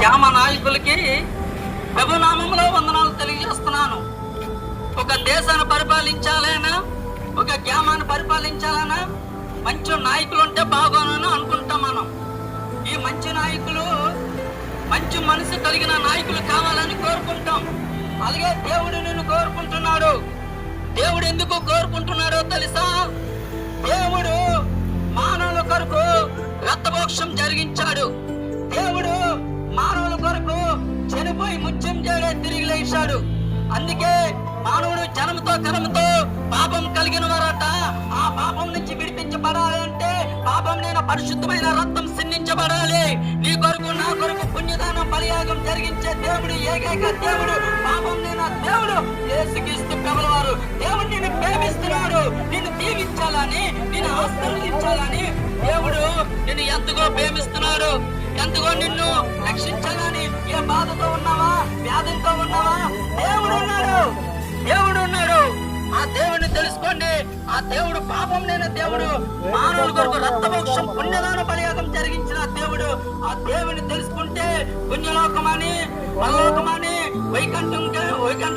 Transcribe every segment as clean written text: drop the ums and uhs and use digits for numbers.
గ్రామ నాయకులకి ప్రభునామంలో వందనాలు తెలియజేస్తున్నాను. ఒక దేశాన్ని పరిపాలించాలైనా, ఒక గ్రామాన్ని పరిపాలించాలన్నా మంచి నాయకులు ఉంటే బాగోనని అనుకుంటాం మనం. ఈ మంచి నాయకులు, మంచి మనసు కలిగిన నాయకులు కావాలని కోరుకుంటాం. అలాగే దేవుడు నిన్ను కోరుకుంటున్నాడు. దేవుడు ఎందుకు కోరుకుంటున్నాడో తెలుసా? దేవుడు మానవుల కొరకు రక్తమోక్షం జరిగించాడు. దేవుడు మానవుల కొరకు చనిపోయి ముత్యం చేయడే తిరిగి లేచాడు. అందుకే మానవుడు జన్మతో కర్మతో పాపం కలిగిన వారట. ఆ పాపం నుంచి విడిపించబడాలి అంటే పాపం నేను పరిశుద్ధమైన రక్తం సిందించబడాలి. నీ కొరకు నా కొరకు పుణ్యదానం బలియాగం జరిగించే దేవుడు, ఏకైక దేవుడు, పాపం నేను దేవుడు యేసుక్రీస్తు ప్రభువారు. దేవుడు నిన్ను ప్రేమిస్తున్నాడు. నిన్ను దీవించాలని, నిన్ను ఆశీర్వదించాలని దేవుడు నిన్ను ఎంతగా ప్రేమిస్తున్నాడు. ఎంతగా నిన్ను రక్షించాలని. ఏ బాధతో ఉన్నావా, వ్యాధంతో ఉన్నావా, దేవుడు ఉన్నాడు. దేవుడు ఉన్నాడు. ఆ దేవుడిని తెలుసుకోండి. ఆ దేవుడు పాపం లేని దేవుడు, మానవుల కొరకు రక్తమోక్షం పుణ్యదాన బలియాగం జరిగించిన దేవుడు. ఆ దేవుని తెలుసుకుంటే పుణ్యలోకమని, పరలోకమని, వైకుంఠ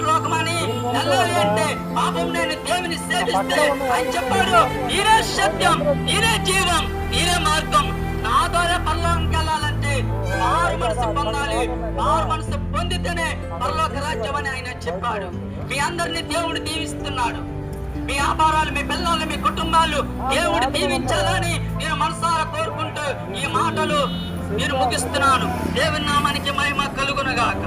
లోకమని వెళ్ళాలి అంటే పాపం లేని దేవుని సేవిస్తే ఆయన చెప్పాడు, నీరే సత్యం, నీరే జీవం, నీరే మార్గం. నా ద్వారా పరలోకంకి వెళ్ళాలంటే మారు మనసు పొందాలి. మారు మనసు పొందితేనే పరలోక రాజ్యం అని ఆయన చెప్పాడు. మీ అందరినీ దేవుడు దీవిస్తున్నాడు. మీ వ్యాపారాలు, మీ పిల్లలు, మీ కుటుంబాలు దేవుడు దీవించాలని నేను మనసారా కోరుకుంటూ ఈ మాటలు నేను ముగిస్తున్నాను. దేవుని నామానికి మహిమ కలుగునుగాక.